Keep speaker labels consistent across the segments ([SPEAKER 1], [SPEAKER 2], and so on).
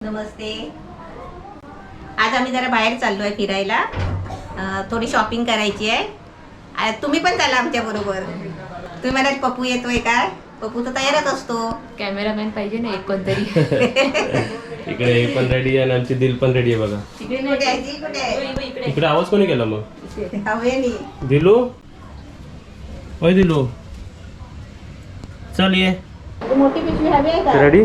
[SPEAKER 1] नमस्ते. आज आम्ही जरा बाहेर चाललोय फिरायला. थोडी शॉपिंग करायची आहे. तुम्ही पण चला आमच्या बरोबर. तुम्ही म्हणाल पप्पू येतोय का? पप्पू तर तयारच असतो.
[SPEAKER 2] कॅमेरामॅन पाहिजे ना एक कोणतरी.
[SPEAKER 3] इकडे हे पण रेडी आहे आणि आमची दिल पण रेडी आहे बघा. इकडे आवाज कोणी केला मग? दिलू ओय दिलू चल ये.
[SPEAKER 1] मोठी पिशवी हवी आहे का?
[SPEAKER 3] रेडी.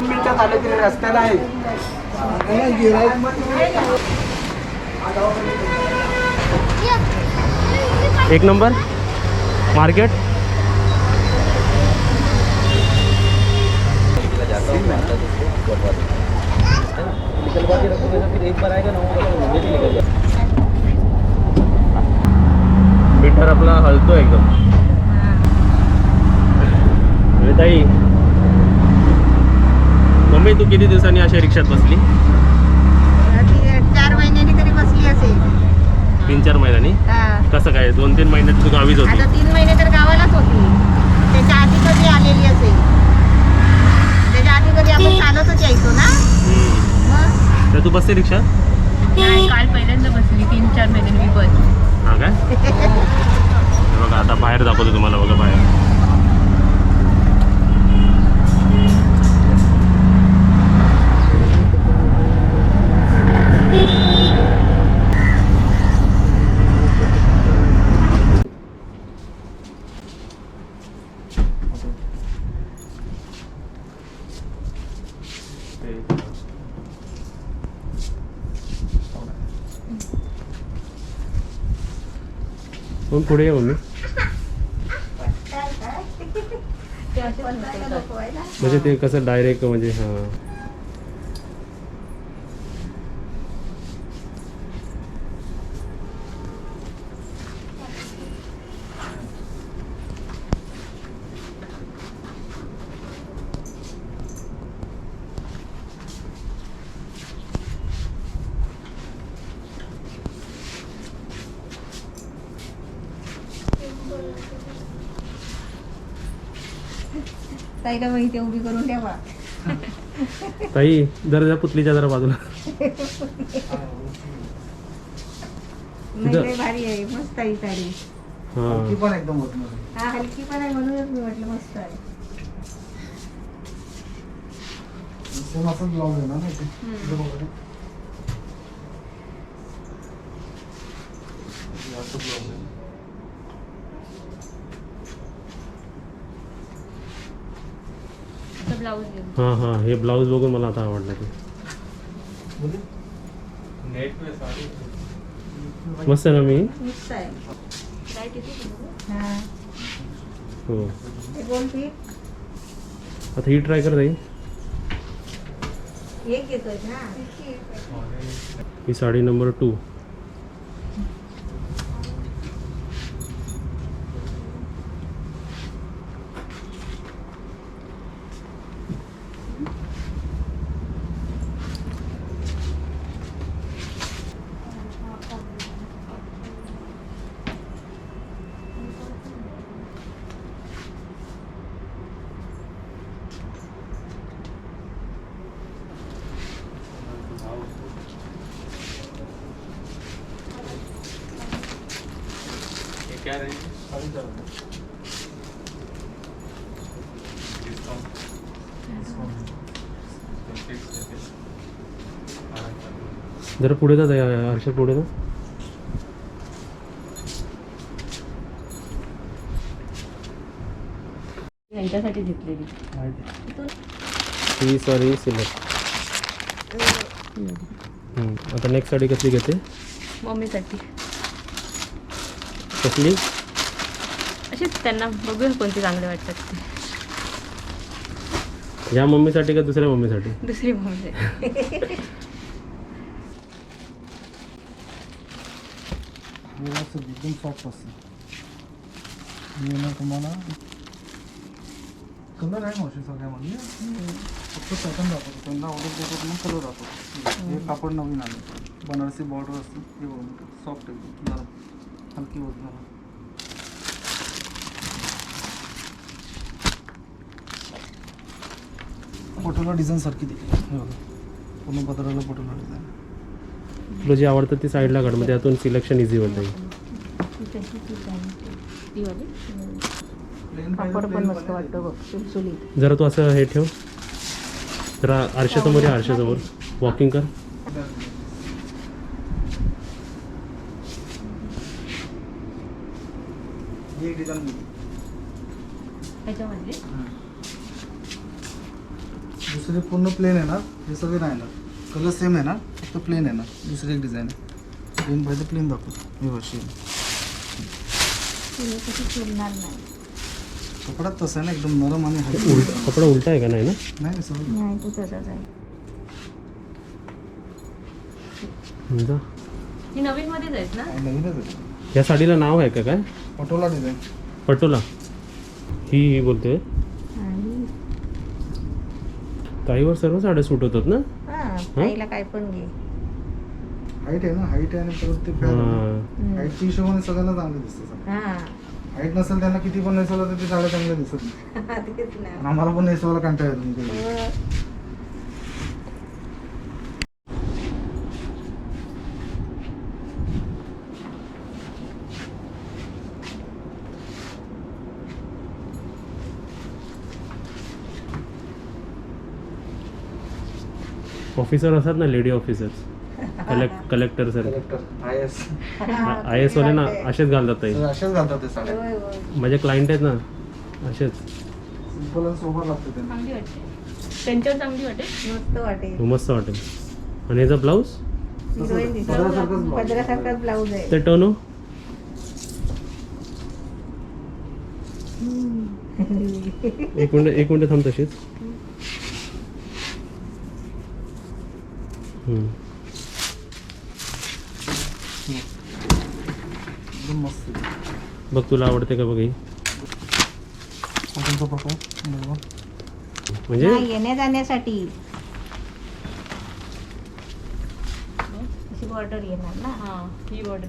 [SPEAKER 4] मिनिटात आले तरी रस्त्याला आहे.
[SPEAKER 3] एक नंबर मार्केट. मीटर आपला हलतो एकदम. ताई मम्मी तू किती दिवसांनी अशा रिक्षात बसली?
[SPEAKER 1] 4 महिन्यांनी तरी बसली असेल.
[SPEAKER 3] 3-4 महिन्यांनी. कसं काय 2-3 महिन्यात तू गावीच होती?
[SPEAKER 1] आता 3 महिने तर गावालाच होती. त्याच्या आधी कधी आलेली असेल. त्याच्या आधी कधी आपण चालतच यायचो ना. मग
[SPEAKER 3] तर तू बसते रिक्षा?
[SPEAKER 2] नाही, काल पहिल्यांदा बसली 3-4 महिन्यांनी मी बस.
[SPEAKER 3] हा काय? हे बघा आता बाहेर दाखवतो तुम्हाला. बघा बाहेर पण पुढे ये मम्मी. म्हणजे ते कसं डायरेक्ट म्हणजे हां
[SPEAKER 1] ताईला मग इथे उभी करून ठेवा.
[SPEAKER 3] ताई जरा पुतलीच्या जरा बाजूला.
[SPEAKER 1] नाही भारी आहे. मस्त आहे साडी.
[SPEAKER 3] हां
[SPEAKER 4] पण एकदम होत नाही.
[SPEAKER 1] हा हलकी पण आहे म्हणूनच मी म्हटलं मस्त आहे.
[SPEAKER 4] सेम असंच ब्लाऊज आहे ना ते. असं ब्लाऊज आहे.
[SPEAKER 2] ब्लाऊज
[SPEAKER 3] हां हां हे ब्लाऊज बघून मला आता आवडलं ते. मस्त आहे ना मी.
[SPEAKER 1] मस्त आहे.
[SPEAKER 2] काय किती
[SPEAKER 1] हा
[SPEAKER 3] हो
[SPEAKER 1] हे गोल पीठ
[SPEAKER 3] आता ही ट्राय कर ताई.
[SPEAKER 1] एक घेतोय ना.
[SPEAKER 3] ही साडी नंबर 2.
[SPEAKER 4] क्या रेंज?
[SPEAKER 3] जरा पुढे जा ताई. हर्षद पुढे जा.
[SPEAKER 2] यांच्यासाठी घेतलेली.
[SPEAKER 3] ही सॉरी सिलेक्ट. आता नेक्स्ट साडी कसली घेते?
[SPEAKER 2] मम्मीसाठी
[SPEAKER 3] कसली?
[SPEAKER 2] अशीच त्यांना बघूया कोणती चांगले वाटतात ते.
[SPEAKER 3] ह्या मम्मीसाठी का दुसऱ्या मम्मीसाठी?
[SPEAKER 2] दुसरी मम्मी.
[SPEAKER 4] एकदम सॉफ्ट असतं. तुम्हाला कलर आहे मावशी सगळ्यामध्ये. फक्त पॅटर्न दाखवतो त्यांना ऑर्डर देतो म्हणून कलर दाखवतो. हे कापड नवीन आले बनारसी बॉर्डर असते हे बघून सॉफ्ट एकदम नरम हलकी वजनाला. पटोला डिझाईन सारखी ती हे बघा. पूर्ण पत्राला पटोला डिझाईन.
[SPEAKER 3] तुला जे आवडतं ती साईडला काढ, मग त्यातून सिलेक्शन इझी होतं.
[SPEAKER 2] ती वाली
[SPEAKER 4] प्लेन
[SPEAKER 1] कापड पण मस्त वाटतं बघ, सुलसुलीत.
[SPEAKER 3] जरा तू असं हे ठेव, जरा आरशासमोर या, आरशासमोर वॉकिंग कर.
[SPEAKER 4] ही एक डिझाईन.
[SPEAKER 2] ह्याच्यामध्ये
[SPEAKER 4] दुसरी पूर्ण प्लेन आहे ना, हे सगळे नाही ना कलर सेम आहे ना, फक्त प्लेन आहे ना. दुसरी एक डिझाईन आहे प्लेन पाहिजे प्लेन दाखवतो. हे वर्षी
[SPEAKER 1] चुरणार नाही.
[SPEAKER 4] कपडा तसा आहे ना एकदम नरम आणि हलका.
[SPEAKER 3] कपडा उलटा आहे का? नाही ना.
[SPEAKER 4] नाही सर
[SPEAKER 1] नाही तू तसंच आहे.
[SPEAKER 3] जा.
[SPEAKER 2] ही नवीन मध्येच आहेत ना.
[SPEAKER 4] नवीनच आहे.
[SPEAKER 3] या साडीला नाव आहे का काय?
[SPEAKER 4] पटोला डिझाईन.
[SPEAKER 3] पटोला. ही बोलते
[SPEAKER 1] आणि
[SPEAKER 3] ताईवर सर्व साड्या सूट होतात ना.
[SPEAKER 1] हा, ताईला काय पण घे.
[SPEAKER 4] हाईट आहे ना, हाईट आहे आणि परत ते
[SPEAKER 3] हां.
[SPEAKER 4] हाईटच्या हिशोबाने सगळ्यांना चांगलं दिसतं.
[SPEAKER 1] हा
[SPEAKER 4] हाईट नसेल त्यांना किती पण नेसवलं तर ते साड्या चांगल्या दिसत नाही.
[SPEAKER 1] तेच ना.
[SPEAKER 4] आणि आम्हाला पण नेसवायला कंटाळा येतो कधी.
[SPEAKER 3] ऑफिसर असतात ना, लेडी ऑफिसर्स, कलेक्टर सारखे. आय एस वाले ना असेच घालतात ताई.
[SPEAKER 4] अशाच घालतात ते साड्या.
[SPEAKER 1] होय, होय.
[SPEAKER 3] माझे क्लायंट आहेत ना असेच.
[SPEAKER 4] सिंपल आणि सोबर लागते त्यांना.
[SPEAKER 2] चांगली वाटते, त्यांच्यावर चांगली वाटते.
[SPEAKER 1] मस्त वाटेल.
[SPEAKER 3] मस्त वाटेल. आणि याचा ब्लाऊज
[SPEAKER 1] हिरोईन दिसते.
[SPEAKER 4] पदरासारखंच blouse.
[SPEAKER 1] पदरासारखाच ब्लाऊज आहे.
[SPEAKER 3] ते टर्नो. एक मिनिट थांब तशीच.
[SPEAKER 4] एकदम मस्त आहे.
[SPEAKER 3] बघ तुला आवडते का बघ ही.
[SPEAKER 4] कॉटनचा प्रकार बघा.
[SPEAKER 3] म्हणजे
[SPEAKER 1] नाही, येण्या जाण्यासाठी अशी बॉर्डर येणार ना.
[SPEAKER 2] हा, ही बॉर्डर.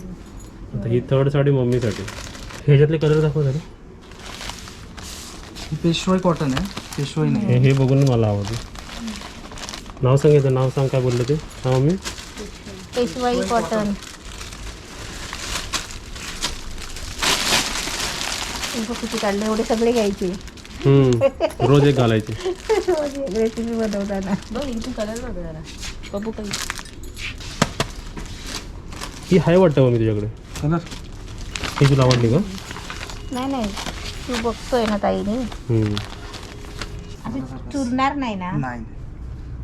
[SPEAKER 3] आता ही थर्ड साडी मम्मीसाठी. ह्याच्यातले कलर दाखव जरा.
[SPEAKER 4] ही पेशवाई कॉटन आहे. पेशवाई नाही.
[SPEAKER 3] हे बघून मला आवडलं. नाव सांग, याचं नाव सांग, काय बोललं ते. हा मम्मी.
[SPEAKER 1] पेशवाई कॉटन. किती काढले, एवढे सगळे घ्यायचे.
[SPEAKER 3] रोज एक घालायचे.
[SPEAKER 1] रेसिपी बनवताना.
[SPEAKER 2] बघ इथून कलर बघ जरा. बघू काही
[SPEAKER 3] ही आहे वाटतं मम्मी तुझ्याकडे.
[SPEAKER 4] कलर
[SPEAKER 3] ही तुला आवडली का?
[SPEAKER 1] नाही नाही, तू बघतोय ना ताईने, असं चुरणार नाही ना.
[SPEAKER 4] नाही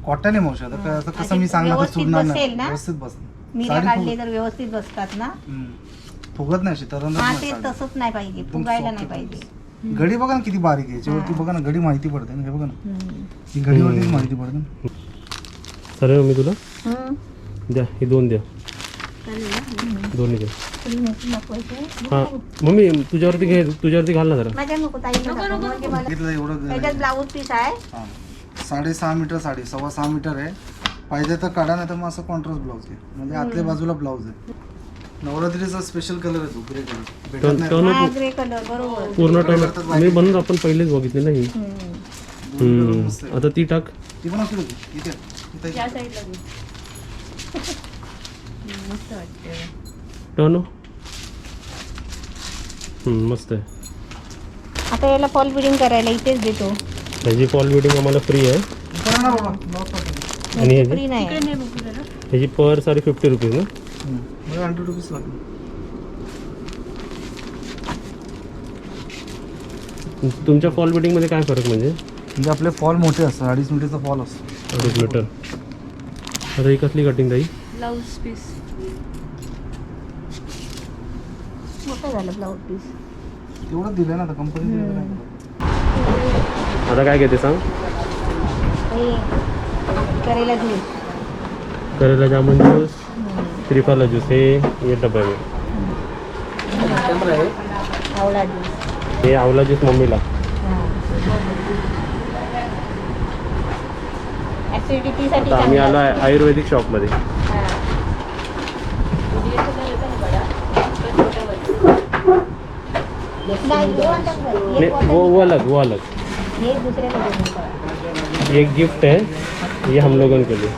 [SPEAKER 4] कॉटन आहे मावशी. आता असं कसं मी सांगणार तर
[SPEAKER 1] व्यवस्थित
[SPEAKER 4] चुरणार
[SPEAKER 1] बसेल
[SPEAKER 4] नाही.
[SPEAKER 1] ना?
[SPEAKER 4] व्यवस्थित बस.
[SPEAKER 1] मिऱ्या काढले तर व्यवस्थित बसतात ना.
[SPEAKER 4] फुगत नाही अशी तरंगत
[SPEAKER 1] हा,
[SPEAKER 4] नाही
[SPEAKER 1] ते
[SPEAKER 4] साडी.
[SPEAKER 1] तसंच नाही पाहिजे,
[SPEAKER 4] एकदम
[SPEAKER 1] फुगायला
[SPEAKER 4] soft
[SPEAKER 1] नाही
[SPEAKER 4] आहे.
[SPEAKER 1] पाहिजे.
[SPEAKER 4] घडी बघा ना किती बारीक आहे. याच्यावरती बघा ना घडी माहिती पडते ना. हे बघा ना, ही घडीवरतीच माहिती पडते ना.
[SPEAKER 3] चालेल मम्मी तुला
[SPEAKER 1] हम्म.
[SPEAKER 3] द्या, ही दोन द्या, दोन्ही द्या.
[SPEAKER 1] तुला नेसून दाखवायचं?
[SPEAKER 3] हां मम्मी तुझ्यावरती घे, तुझ्यावरती घाल ना जरा.
[SPEAKER 1] माझ्या नको ताईला दाखव. म्हणजे मला
[SPEAKER 4] घेतलं एवढं.
[SPEAKER 1] त्याच्यात ब्लाऊज पीस आहे.
[SPEAKER 4] 6.5 मीटर साडी, 6.25 मीटर आहे. पाहिजे तर काढा, नाही तर मग असं कॉन्ट्रास्ट ब्लाऊज आहे. म्हणजे आतल्या बाजूला ब्लाऊज आहे. नवरात्रीचा स्पेशल कलर आहे तो, ग्रे कलर. भेटत नाही.
[SPEAKER 3] टर्न
[SPEAKER 1] हा, ग्रे कलर बरोबर.
[SPEAKER 3] पूर्ण टर्न मी म्हणून आपण पहिलेच बघितली ना ही.
[SPEAKER 4] दोन्ही colour मस्त आहे.
[SPEAKER 3] आता ती टाक.
[SPEAKER 4] ती पण असू दे. इथे इथे
[SPEAKER 2] या साईडला बघ. मस्त वाटते.
[SPEAKER 3] टर्न. मस्त आहे.
[SPEAKER 1] आता याला फॉल बिडिंग करायला इथेच देतो.
[SPEAKER 3] ह्याची फॉल बिडिंग आम्हाला फ्री आहे.
[SPEAKER 4] करा ना बाबा. ब्लाऊज टाकून.
[SPEAKER 3] आणि ह्याची
[SPEAKER 1] फ्री नाही.
[SPEAKER 2] इकडे नाही बघू जरा.
[SPEAKER 3] ह्याची पर साडी 50 रुपीज ना.
[SPEAKER 4] मला 100 रुपीज लागले.
[SPEAKER 3] तुमच्या फॉल बिडिंगमध्ये काय फरक म्हणजे?
[SPEAKER 4] म्हणजे आपले फॉल मोठे असतात. 2.5 मीटरचा फॉल असतो.
[SPEAKER 3] 2.5 मीटर. आता ही कसली कटिंग ताई?
[SPEAKER 2] ब्लाऊज पीस
[SPEAKER 1] मोठं झालं ब्लाऊज पीस.
[SPEAKER 4] तेवढं दिलं ना आता कंपनी.
[SPEAKER 3] आता काय घेते सांग?
[SPEAKER 1] करेला ज्यूस.
[SPEAKER 3] करेला जामुन ज्यूस, त्रिफला ज्यूस, हे डब्बा आहे.
[SPEAKER 1] आवळा ज्यूस.
[SPEAKER 3] हे आवला ज्यूस मम्मीला.
[SPEAKER 1] ऍसिडिटीसाठी
[SPEAKER 3] आता आम्ही आलो आहे आयुर्वेदिक शॉपमध्ये.
[SPEAKER 1] नाही,
[SPEAKER 3] वो अलग, वो अलग.
[SPEAKER 1] हे दुसऱ्या
[SPEAKER 3] ये गिफ्ट है, ये हम लोगों के लिए.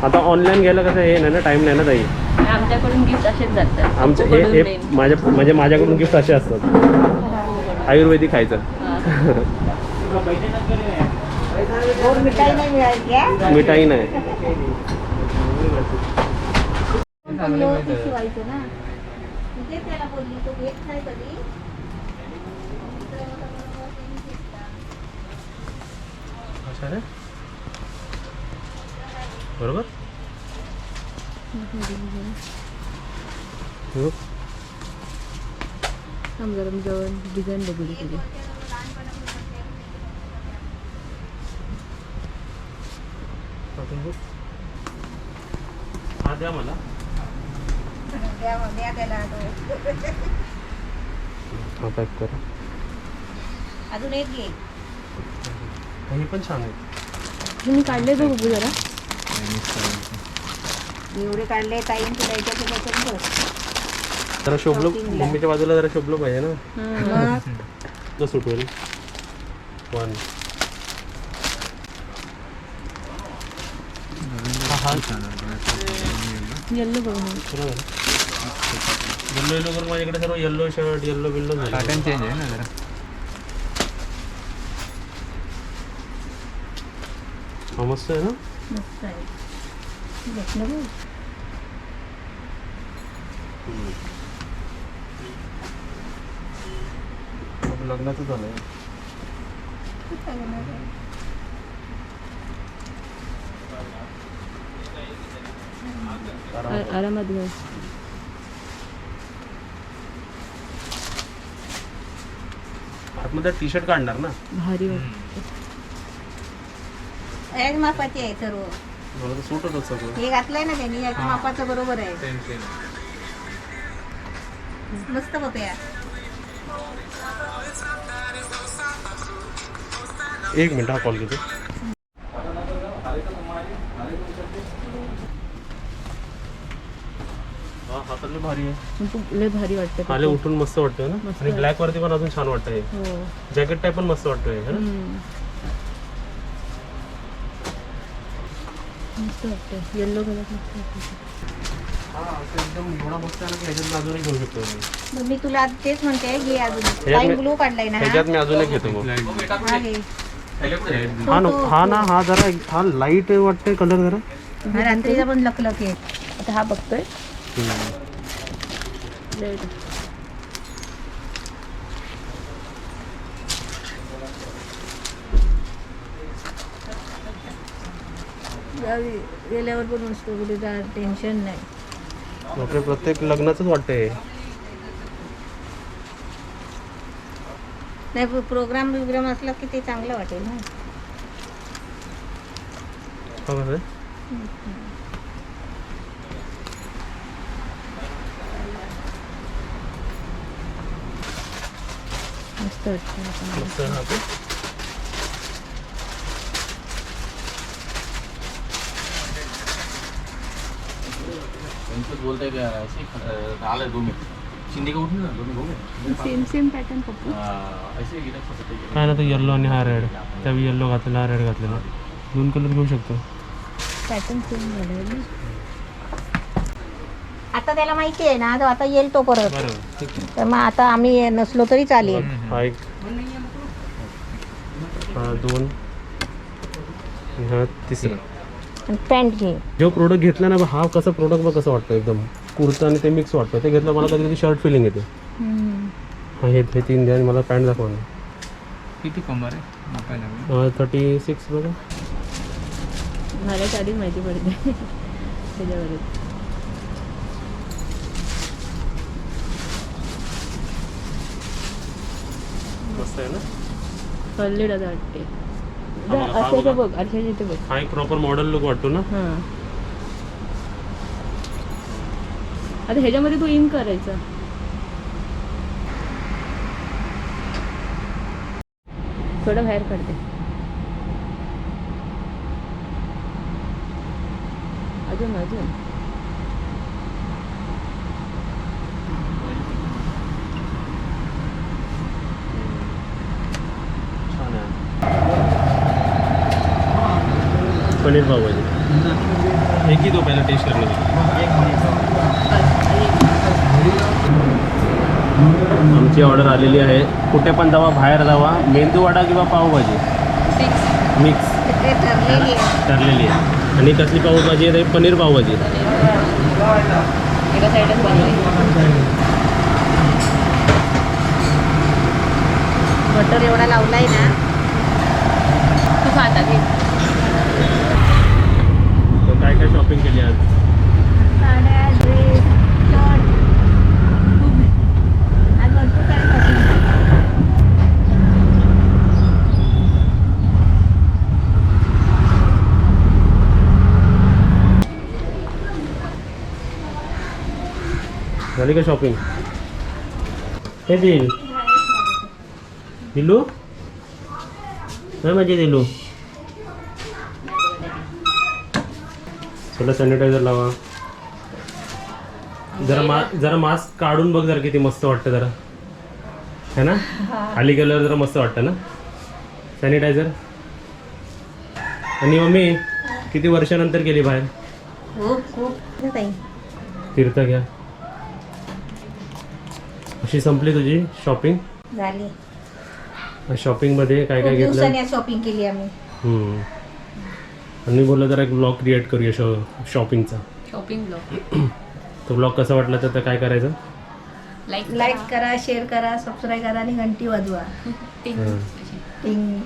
[SPEAKER 3] आता ऑनलाईन घ्यायला कसं हे नाही ना, टाईम नाही ना ताई.
[SPEAKER 2] आमच्याकडून गिफ्ट असेच जातात.
[SPEAKER 3] आमचे हे माझ्याकडून गिफ्ट असे असतात. आयुर्वेदिक खायचं.
[SPEAKER 1] गोड मिठाई नाही मिळाली का?
[SPEAKER 3] मिठाई नाही.
[SPEAKER 1] शिवायचं ना. म्हणजे त्याला बोलली तो घेत नाही कधी.
[SPEAKER 3] अच्छा रे, बरोबर. हो.
[SPEAKER 2] जवळ डिझाईन बघू तुझी.
[SPEAKER 3] हा द्या मला.
[SPEAKER 1] द्या त्याला तो.
[SPEAKER 3] हा पॅक करा.
[SPEAKER 1] अजून एक घे.
[SPEAKER 3] हे पण छान आहे.
[SPEAKER 2] मी काढले तो बघू जरा.
[SPEAKER 1] एवढे काढले ताईन तुला याच्यात बस.
[SPEAKER 3] जरा शोभलो, मम्मीच्या बाजूला जरा शोभलो पाहिजे ना.
[SPEAKER 1] मग
[SPEAKER 3] तो सूट होईल. 1
[SPEAKER 2] येल्लो बघ.
[SPEAKER 3] येल्लो करून माझ्याकडे सर्व येल्लो शर्ट, येल्लो बिल्लो झालं.
[SPEAKER 5] पॅटर्न चेंज आहे ना जरा.
[SPEAKER 3] हा मस्त आहे ना.
[SPEAKER 1] मस्त आहे. घेतलं बघ.
[SPEAKER 3] लग्नाचं झालंय.
[SPEAKER 2] आरामात घ्या.
[SPEAKER 3] आतमध्ये टी शर्ट काढणार ना.
[SPEAKER 2] भारी वाटतं.
[SPEAKER 1] याच मापाची आहे सर्व.
[SPEAKER 3] मला तर सूट होतं सगळं.
[SPEAKER 1] हे घातलंय ना त्यांनी, याच मापाचं बरोबर आहे.
[SPEAKER 5] Same same.
[SPEAKER 1] मस्त पप्या.
[SPEAKER 3] एक मिनिट, हा कॉल घेतो. हा हातातलं भारी आहे.
[SPEAKER 2] खूप लय भारी वाटतं.
[SPEAKER 3] खाली उठून मस्त वाटतंय ना.
[SPEAKER 2] मस्त
[SPEAKER 3] आणि ब्लॅक वरती पण अजून छान वाटतंय.
[SPEAKER 2] हो.
[SPEAKER 3] जॅकेट टाईप पण मस्त वाटतोय है ना.
[SPEAKER 2] मस्त वाटतं. येल्लो कलर मस्त वाटतं.
[SPEAKER 3] हा असं एकदम एवढा मस्त आहे ना की ह्याच्यात अजून एक घेऊ शकतो मी.
[SPEAKER 1] मग मी तुला तेच म्हणते घे अजून.
[SPEAKER 3] ह्याच्यात
[SPEAKER 1] लाईन
[SPEAKER 3] मी-
[SPEAKER 1] ब्लू काढलाय ना
[SPEAKER 3] ह्याच्यात मी अजून एक घेतो मग.
[SPEAKER 1] हा घे.
[SPEAKER 3] हा ना, हा ना, हा जरा हा लाईट वाटतंय कलर जरा.
[SPEAKER 1] हा रात्रीचा पण लकलक आहे.
[SPEAKER 2] आता हा बघतोय. लय
[SPEAKER 1] गेल्यावर पण मस्त कुठे टेन्शन नाही.
[SPEAKER 3] आपल्या प्रत्येक लग्नाचंच वाटतंय.
[SPEAKER 1] नाही प्रोग्राम बिग्राम असला की ते चांगलं वाटेल ना.
[SPEAKER 3] हो का.
[SPEAKER 2] मस्त वाटतं.
[SPEAKER 3] मस्त आहे ना ते.
[SPEAKER 5] बोलते आले 2 मिनट शिंदे का उठून ना 2 minute
[SPEAKER 2] same same pattern Pappu.
[SPEAKER 5] ऐसे गिरा सकते
[SPEAKER 3] काय ना, तो येल्लो आणि हा रेड. त्यावेळी येल्लो घातलेला, हा रेड घातलेला. 2 कलर घेऊ शकतो.
[SPEAKER 2] पॅटर्न सेम झालं.
[SPEAKER 1] आता त्याला माहिती आहे ना, तो आता येईल तो परत.
[SPEAKER 3] बरोबर, ठीक आहे.
[SPEAKER 1] तर मग आता आम्ही नसलो तरी चालेल.
[SPEAKER 3] हा एक, हा 2, हा तिसरा.
[SPEAKER 1] आणि पॅन्ट घे.
[SPEAKER 3] जो प्रोडक्ट घेतला ना, हा कसं प्रोडक्ट बघ कसं वाटतं एकदम कुर्ता आणि ते मिक्स वाटतं. ते घेतलं मला कधी कधी शर्ट फिलिंग येते. हा हे 3 द्या आणि मला पॅन्ट दाखवा ना.
[SPEAKER 5] किती कमर आहे मापायला?
[SPEAKER 3] 36 बघा.
[SPEAKER 2] घालायच्या आधीच माहिती पडते त्याच्यावरच.
[SPEAKER 3] मस्त आहे ना.
[SPEAKER 2] कल्लेड आता वाटते.
[SPEAKER 3] हा बघा, हा
[SPEAKER 2] असं
[SPEAKER 3] बघा.
[SPEAKER 2] बघ, आरशाच्या इथे बघ.
[SPEAKER 3] हा एक प्रॉपर मॉडेल लुक वाटतो ना.
[SPEAKER 2] हां. आता ह्याच्यामध्ये तू इन करायचा. थोडं बाहेर काढते. अजून अजून
[SPEAKER 3] छान आहे. पनीर पावभाजी एक ही दो पहले टेस्ट करने आमची ऑर्डर आलेली आहे. कुठे पण जावा, बाहेर जावा, मेंदू वडा किंवा पावभाजी मिक्स
[SPEAKER 1] ते ठरलेली आहे.
[SPEAKER 3] ठरलेली आहे. आणि कसली पावभाजी आहे? पनीर पावभाजी.
[SPEAKER 2] एका साईडच बनवायची.
[SPEAKER 1] बटर एवढा लावलाय ना.
[SPEAKER 2] तू खाता घे.
[SPEAKER 3] तर काय काय शॉपिंग केली आज?
[SPEAKER 1] साड्या, ड्रेस, शर्ट. आज भरपूर सारे shopping.
[SPEAKER 3] झाली का शॉपिंग? हे दिल दिलू काय माझी दिलू. चला सॅनिटायझर लावा. जरा मास्क काढून बघ जरा किती मस्त वाटतं जरा है ना. खाली गेल्यावर जरा मस्त वाटतं ना सॅनिटायझर. आणि मम्मी किती वर्षानंतर गेली बाहेर?
[SPEAKER 1] खूप ताई.
[SPEAKER 3] तीर्थ घ्या. अशी संपली तुझी शॉपिंग?
[SPEAKER 1] झाली.
[SPEAKER 3] शॉपिंगमध्ये काय काय
[SPEAKER 1] खूप
[SPEAKER 3] घेतलं?
[SPEAKER 1] दिवसांनी शॉपिंग केली आम्ही.
[SPEAKER 3] आणि बोललं जरा एक ब्लॉग क्रिएट करूया शॉपिंगचा.
[SPEAKER 2] Shopping blog.
[SPEAKER 3] तो ब्लॉग कसा वाटला तर काय करायचं?
[SPEAKER 2] लाईक
[SPEAKER 1] लाईक करा, शेअर करा, सबस्क्राईब करा आणि घंटी वाजवा.
[SPEAKER 2] टिंग.
[SPEAKER 3] हां.
[SPEAKER 1] टिंग.